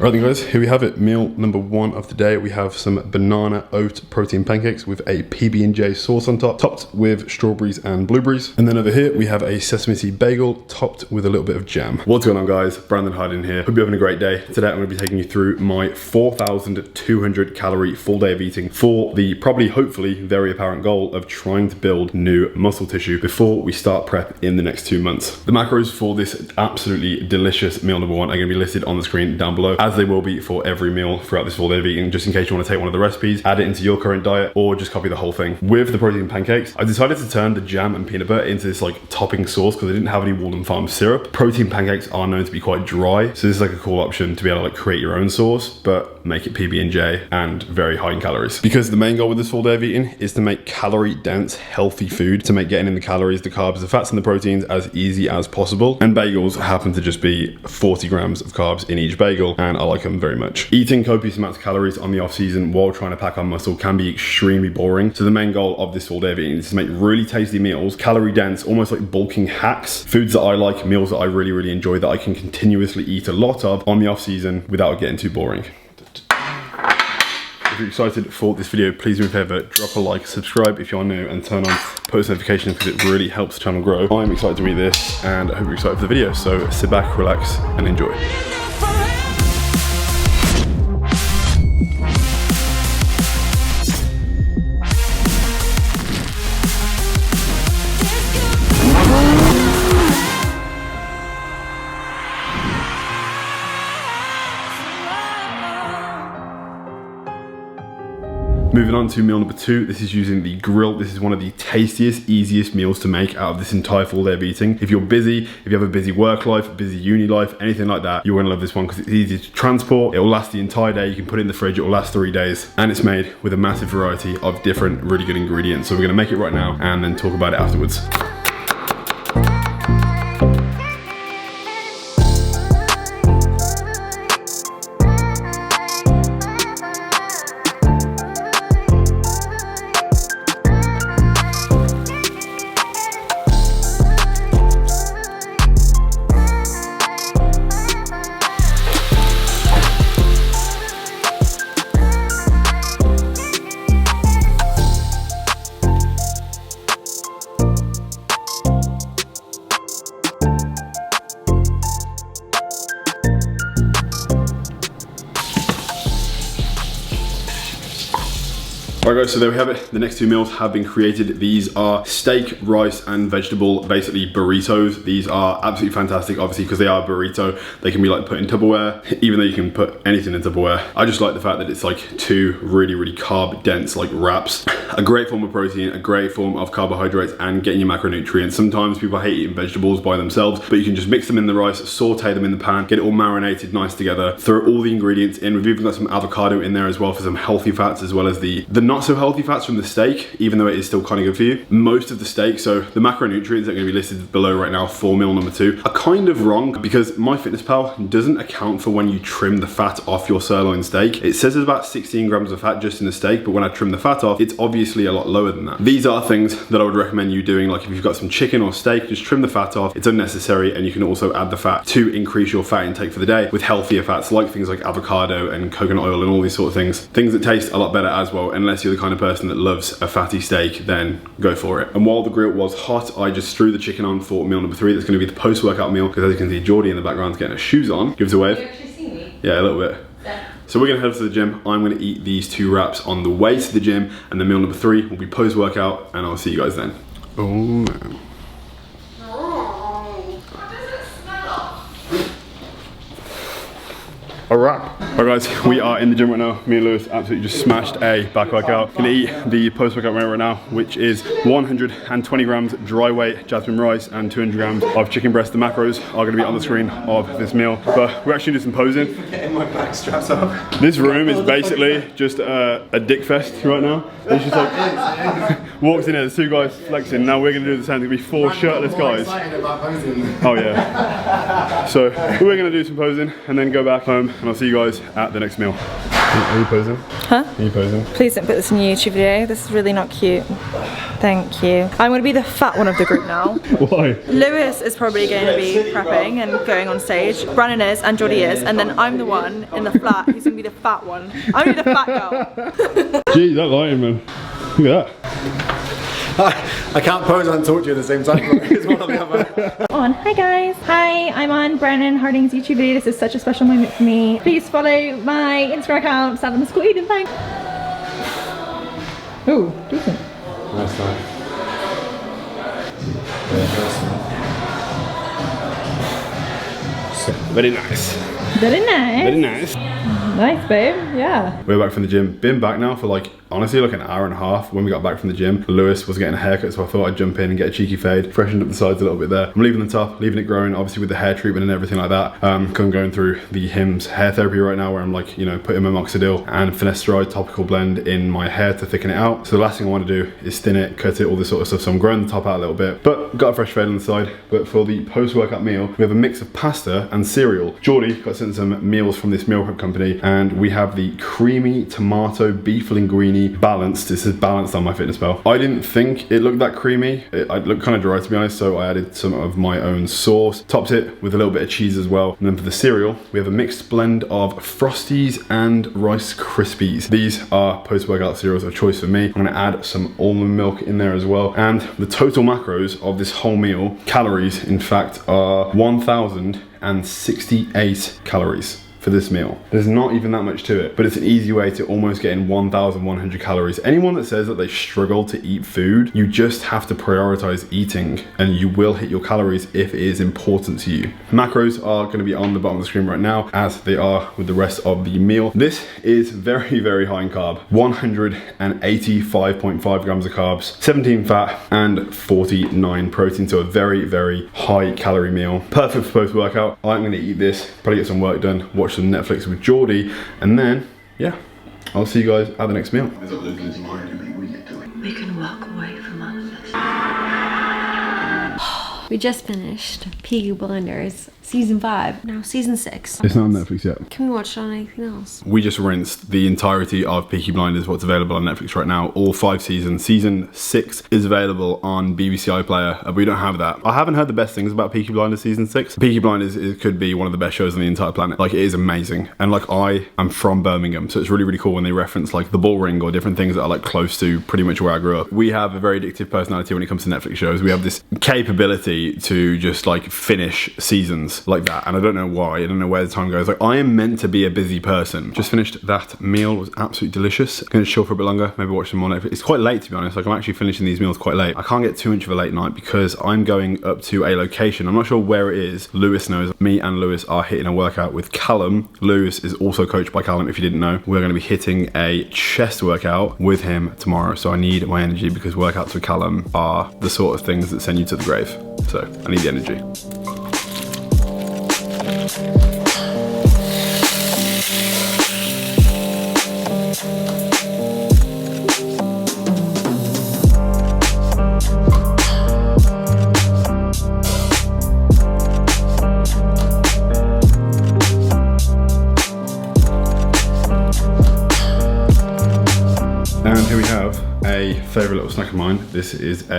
Right then guys, here we have it. Meal number 1 of the day. We have some banana oat protein pancakes with a PB&J sauce on top, topped with strawberries and blueberries. And then over here we have a sesame seed bagel topped with a little bit of jam. What's going on guys? Brandon Hyde in here. Hope you're having a great day. Today I'm going to be taking you through my 4,200 calorie full day of eating for the probably hopefully very apparent goal of trying to build new muscle tissue before we start prep in the next 2 months. The macros for this absolutely delicious meal number 1 are going to be listed on the screen down below, as they will be for every meal throughout this full day of eating, just in case you want to take one of the recipes, add it into your current diet, or just copy the whole thing. With the protein pancakes, I decided to turn the jam and peanut butter into this like topping sauce because I didn't have any Walden Farm syrup. Protein pancakes are known to be quite dry, so this is like a cool option to be able to like create your own sauce, but make it PB&J and very high in calories. Because the main goal with this full day of eating is to make calorie dense, healthy food, to make getting in the calories, the carbs, the fats and the proteins as easy as possible. And bagels happen to just be 40 grams of carbs in each bagel, and I like them very much. Eating copious amounts of calories on the off season while trying to pack on muscle can be extremely boring. So the main goal of this full day of eating is to make really tasty meals, calorie dense, almost like bulking hacks, foods that I like, meals that I really enjoy, that I can continuously eat a lot of on the off season without getting too boring. If you're excited for this video, please do me a favor, drop a like, subscribe if you are new, and turn on post notifications because it really helps the channel grow. I'm excited to eat this, and I hope you're excited for the video. So sit back, relax, and enjoy. Moving on to meal number 2, this is using the grill. This is one of the tastiest, easiest meals to make out of this entire full day of eating. If you're busy, if you have a busy work life, a busy uni life, anything like that, you're gonna love this one because it's easy to transport. It will last the entire day. You can put it in the fridge, it will last 3 days. And it's made with a massive variety of different, really good ingredients. So we're gonna make it right now and then talk about it afterwards. Alright guys, so there we have it. The next 2 meals have been created. These are steak, rice, and vegetable, basically burritos. These are absolutely fantastic, obviously, because they are a burrito. They can be like put in Tupperware, even though you can put anything in Tupperware. I just like the fact that it's like 2 really carb dense like wraps. A great form of protein, a great form of carbohydrates, and getting your macronutrients. Sometimes people hate eating vegetables by themselves, but you can just mix them in the rice, saute them in the pan, get it all marinated nice together, throw all the ingredients in. We've even got some avocado in there as well for some healthy fats, as well as the not so healthy fats from the steak, even though it is still kind of good for you. Most of the steak, so the macronutrients that are going to be listed below right now for meal number 2 are kind of wrong, because MyFitnessPal doesn't account for when you trim the fat off your sirloin steak. It says there's about 16 grams of fat just in the steak, but when I trim the fat off, it's obviously a lot lower than that. These are things that I would recommend you doing, like if you've got some chicken or steak, just trim the fat off. It's unnecessary, and you can also add the fat to increase your fat intake for the day with healthier fats, like things like avocado and coconut oil and all these sort of things. Things that taste a lot better as well, unless you're the kind of person that loves a fatty steak, then go for it. And while the grill was hot, I just threw the chicken on for meal number 3. That's going to be the post-workout meal, because as you can see, Geordie in the background is getting her shoes on. Give us a wave. You actually see me? Yeah, a little bit. Yeah. So we're going to head to the gym. I'm going to eat these 2 wraps on the way to the gym, and then meal number 3 will be post-workout, and I'll see you guys then. Oh man. What does it smell? A wrap. Alright guys, we are in the gym right now. Me and Lewis absolutely just smashed a back workout. Gonna eat the post-workout meal right now, which is 120 grams dry weight jasmine rice and 200 grams of chicken breast. The macros are gonna be on the screen of this meal, but we're actually doing some posing. Getting my back straps up. This room is basically just a dick fest right now. It's just like, walks in here, there's 2 guys flexing. Now we're gonna do the same. There's gonna be 4 shirtless guys. Oh yeah. So we're gonna do some posing and then go back home, and I'll see you guys at the next meal. Are you posing? Huh? Are you posing? Please don't put this in a YouTube video. This is really not cute. Thank you. I'm going to be the fat one of the group now. Why? Lewis is probably going to be prepping and going on stage. Brandon is, and Geordie is, and then I'm the one in the flat who's going to be the fat one. I'm going to be the fat girl. Gee, that lighting, man. Look at that. I can't pose and talk to you at the same time. It's one or the other. On. Hi guys. Hi, I'm on Brandon Harding's YouTube video. This is such a special moment for me. Please follow my Instagram account, Sam the School Eden. Thanks. Ooh, decent. Nice one. Very nice. Very nice. Very nice. Nice, babe. Yeah. We're back from the gym. Been back now for like, honestly, like an hour and a half. When we got back from the gym, Lewis was getting a haircut, so I thought I'd jump in and get a cheeky fade, freshened up the sides a little bit there. I'm leaving the top, leaving it growing, obviously with the hair treatment and everything like that. I'm going through the Hims hair therapy right now, where I'm like, you know, putting minoxidil and finasteride topical blend in my hair to thicken it out. So the last thing I want to do is thin it, cut it, all this sort of stuff. So I'm growing the top out a little bit, but got a fresh fade on the side. But for the post-workout meal, we have a mix of pasta and cereal. Geordie got sent some meals from this meal prep company, and we have the creamy tomato beef linguine balanced. This is balanced on my fitness pal. I didn't think it looked that creamy. It looked kind of dry, to be honest, so I added some of my own sauce, topped it with a little bit of cheese as well. And then for the cereal, we have a mixed blend of Frosties and Rice Krispies. These are post-workout cereals of choice for me. I'm gonna add some almond milk in there as well. And the total macros of this whole meal, calories in fact, are 1,068 calories. For this meal. There's not even that much to it, but it's an easy way to almost get in 1,100 calories. Anyone that says that they struggle to eat food, you just have to prioritize eating and you will hit your calories if it is important to you. Macros are going to be on the bottom of the screen right now, as they are with the rest of the meal. This is very, very high in carb. 185.5 grams of carbs, 17 fat, and 49 protein. So a very, very high calorie meal. Perfect for post-workout. I'm going to eat this, probably get some work done, watch some Netflix with Geordie, and then, yeah, I'll see you guys at the next meal. We can walk away from all of this. We just finished Peaky Blinders season 5, now season 6. It's not on Netflix yet. Can we watch it on anything else? We just rinsed the entirety of Peaky Blinders, what's available on Netflix right now, all 5 seasons. Season 6 is available on BBC iPlayer. We don't have that. I haven't heard the best things about Peaky Blinders season 6. Peaky Blinders could be one of the best shows on the entire planet. Like, it is amazing. And like, I am from Birmingham, so it's really, really cool when they reference like the Bull Ring or different things that are like close to pretty much where I grew up. We have a very addictive personality when it comes to Netflix shows. We have this capability to just like finish seasons like that, and I don't know why. I don't know where the time goes. Like, I am meant to be a busy person. Just finished that meal. It was absolutely delicious. Going to chill for a bit longer, maybe watch some more Netflix. It's quite late, to be honest. Like, I'm actually finishing these meals quite late. I can't get too much of a late night because I'm going up to a location. I'm not sure where it is. Lewis knows. Me and Lewis are hitting a workout with Callum. Lewis is also coached by Callum, if you didn't know. We're going to be hitting a chest workout with him tomorrow, so I need my energy because workouts with Callum are the sort of things that send you to the grave. So I need the energy. And here we have a favourite little snack of mine. This is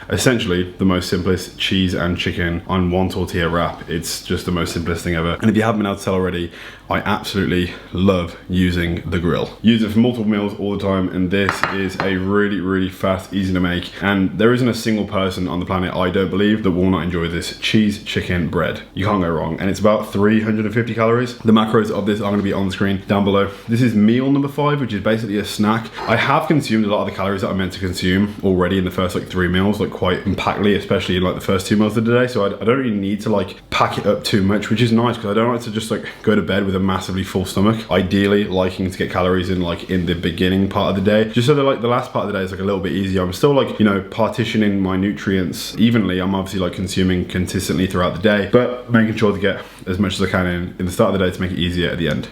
essentially the most simplest cheese and chicken on one tortilla wrap. It's just the most simplest thing ever. And if you haven't been able to tell already, I absolutely love using the grill. Use it for multiple meals all the time, and this is a really, really fast, easy to make. And there isn't a single person on the planet, I don't believe, that will not enjoy this cheese chicken bread. You can't go wrong. And it's about 350 calories. The macros of this are gonna be on the screen down below. This is meal number 5, which is basically a snack. I have consumed a lot of the calories that I meant to consume already in the first like 3 meals, like quite impactfully, especially in like the first 2 meals of the day. So I don't really need to like pack it up too much, which is nice because I don't like to just like go to bed with a massively full stomach. Ideally liking to get calories in like in the beginning part of the day, just so that like the last part of the day is like a little bit easier. I'm still like, you know, partitioning my nutrients evenly. I'm obviously like consuming consistently throughout the day, but making sure to get as much as I can in the start of the day to make it easier at the end.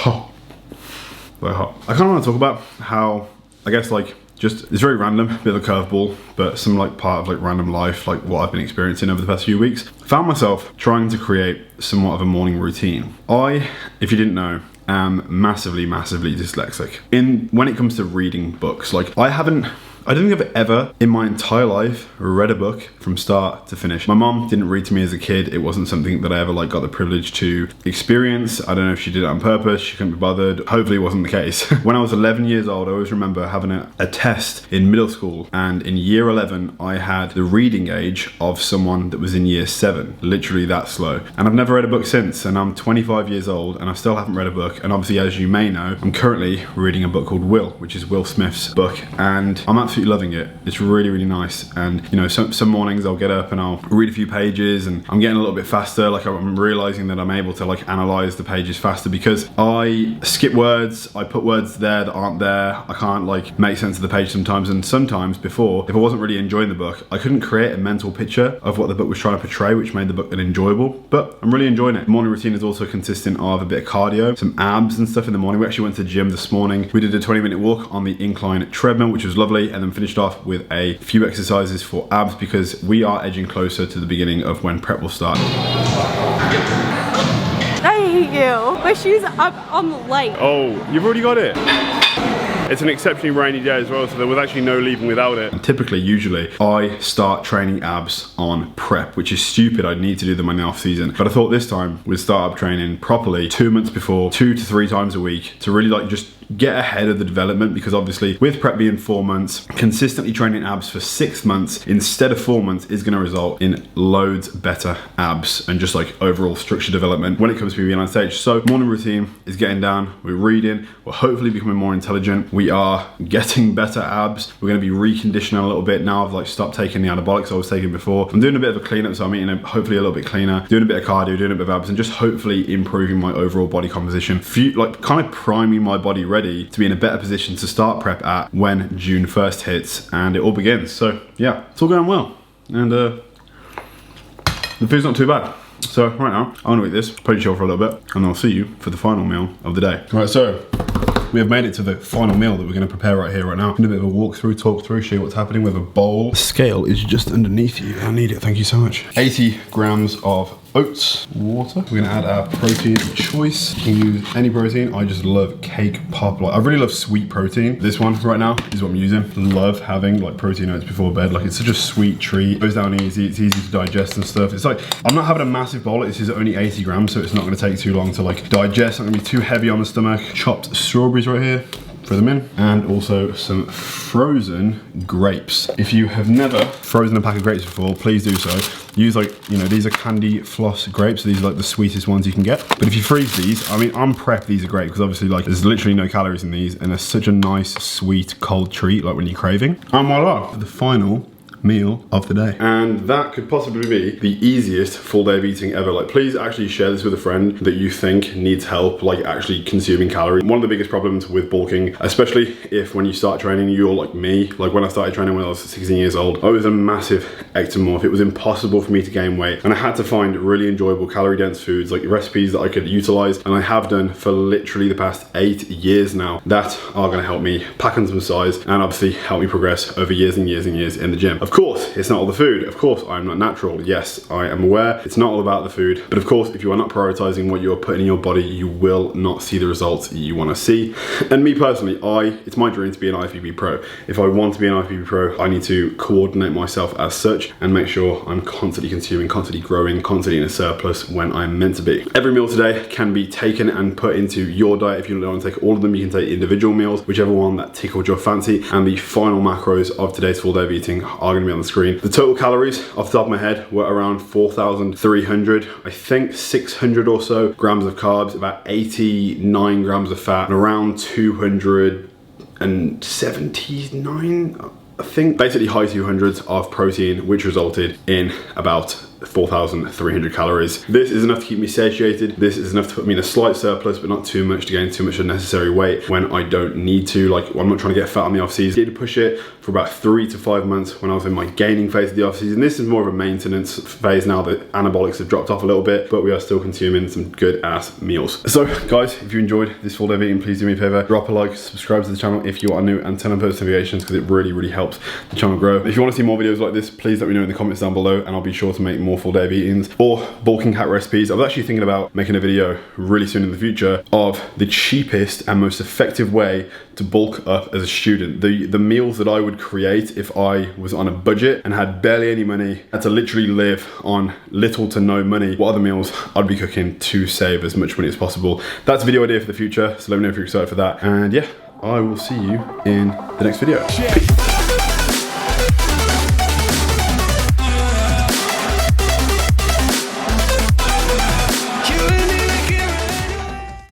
Oh, very hot. I kind of want to talk about how, I guess, like just, it's very random, bit of a curveball, but some like part of like random life, like what I've been experiencing over the past few weeks. Found myself trying to create somewhat of a morning routine. I, if you didn't know, am massively dyslexic. When it comes to reading books, like I don't think I've ever in my entire life read a book from start to finish. My mom didn't read to me as a kid. It wasn't something that I ever like got the privilege to experience. I don't know if she did it on purpose. She couldn't be bothered. Hopefully it wasn't the case. When I was 11 years old, I always remember having a test in middle school, and in year 11, I had the reading age of someone that was in year 7, literally that slow. And I've never read a book since, and I'm 25 years old, and I still haven't read a book. And obviously, as you may know, I'm currently reading a book called Will, which is Will Smith's book, and I'm absolutely loving it. It's really nice. And you know, some mornings I'll get up and I'll read a few pages, and I'm getting a little bit faster. Like I'm realizing that I'm able to like analyze the pages faster because I skip words, I put words there that aren't there. I can't like make sense of the page sometimes, and sometimes before, if I wasn't really enjoying the book, I couldn't create a mental picture of what the book was trying to portray, which made the book enjoyable. But I'm really enjoying it. Morning routine is also consistent of a bit of cardio, some abs and stuff in the morning. We actually went to the gym this morning. We did a 20-minute walk on the incline treadmill, which was lovely, and then finished off with a few exercises for abs because we are edging closer to the beginning of when prep will start. I hate you. My shoes are up on the light. Oh, you've already got it? It's an exceptionally rainy day as well, so there was actually no leaving without it. And typically, usually, I start training abs on prep, which is stupid. I need to do them in the off season. But I thought this time we'd start up training properly 2 months before, 2 to 3 times a week, to really like just get ahead of the development, because obviously with prep being 4 months, consistently training abs for 6 months instead of 4 months is going to result in loads better abs and just like overall structure development when it comes to being on stage. So morning routine is getting down, we're reading, we're hopefully becoming more intelligent, we are getting better abs, we're going to be reconditioning a little bit now. I've like stopped taking the anabolics I was taking before. I'm doing a bit of a cleanup, so I'm eating hopefully a little bit cleaner, doing a bit of cardio, doing a bit of abs, and just hopefully improving my overall body composition, like kind of priming my body ready to be in a better position to start prep at when June 1st hits and it all begins. So yeah, it's all going well, and the food's not too bad. So right now, I'm gonna eat this, probably chill for a little bit, and I'll see you for the final meal of the day. All right, so we have made it to the final meal that we're going to prepare right here, right now. Do a bit of a walkthrough, talk through, show you what's happening with a bowl. The scale is just underneath you. I need it, thank you so much. 80 grams of oats, water. We're gonna add our protein of choice. You can use any protein. I just love cake pop. Like, I really love sweet protein. This one right now is what I'm using. Love having like protein oats before bed. Like, it's such a sweet treat. Goes down easy. It's easy to digest and stuff. It's like, I'm not having a massive bowl. This is only 80 grams, so it's not gonna take too long to like digest. It's not gonna be too heavy on the stomach. Chopped strawberries right here. Throw them in, and also some frozen grapes. If you have never frozen a pack of grapes before, please do so. Use like, you know, these are candy floss grapes. These are like the sweetest ones you can get. But if you freeze these, I mean, on prep, these are great because obviously like there's literally no calories in these, and they're such a nice, sweet, cold treat like when you're craving. And voila, the final meal of the day. And that could possibly be the easiest full day of eating ever. Like, please actually share this with a friend that you think needs help like actually consuming calories. One of the biggest problems with bulking, especially if when you start training, you're like me, like when I started training when I was 16 years old, I was a massive ectomorph. It was impossible for me to gain weight, and I had to find really enjoyable calorie dense foods, like recipes that I could utilize, and I have done for literally the past 8 years now, that are going to help me pack on some size and obviously help me progress over years and years and years in the gym. Of course, it's not all the food. Of course, I'm not natural. Yes, I am aware. It's not all about the food. But of course, if you are not prioritizing what you're putting in your body, you will not see the results you want to see. And me personally, it's my dream to be an IFBB pro. If I want to be an IFBB pro, I need to coordinate myself as such and make sure I'm constantly consuming, constantly growing, constantly in a surplus when I'm meant to be. Every meal today can be taken and put into your diet. If you don't want to take all of them, you can take individual meals, whichever one that tickled your fancy. And the final macros of today's full day of eating are going to be on the screen. The total calories off the top of my head were around 4,300, I think 600 or so grams of carbs, about 89 grams of fat, and around 279, I think, basically high 200s of protein, which resulted in about 4,300 calories. This is enough to keep me satiated. This is enough to put me in a slight surplus, but not too much to gain too much unnecessary weight when I don't need to. Like, I'm not trying to get fat on the off season. I did push it for about 3 to 5 months when I was in my gaining phase of the off season. This is more of a maintenance phase now that anabolics have dropped off a little bit, but we are still consuming some good ass meals. So guys, if you enjoyed this full day of eating, please do me a favor, drop a like, subscribe to the channel if you are new, and turn on post notifications because it really helps the channel grow. If you want to see more videos like this, please let me know in the comments down below, and I'll be sure to make more full day of eatings or bulking hack recipes. I was actually thinking about making a video really soon in the future of the cheapest and most effective way to bulk up as a student. The meals that I would create if I was on a budget and had barely any money, had to literally live on little to no money. What other meals I'd be cooking to save as much money as possible. That's a video idea for the future, so let me know if you're excited for that. And yeah, I will see you in the next video. Peace.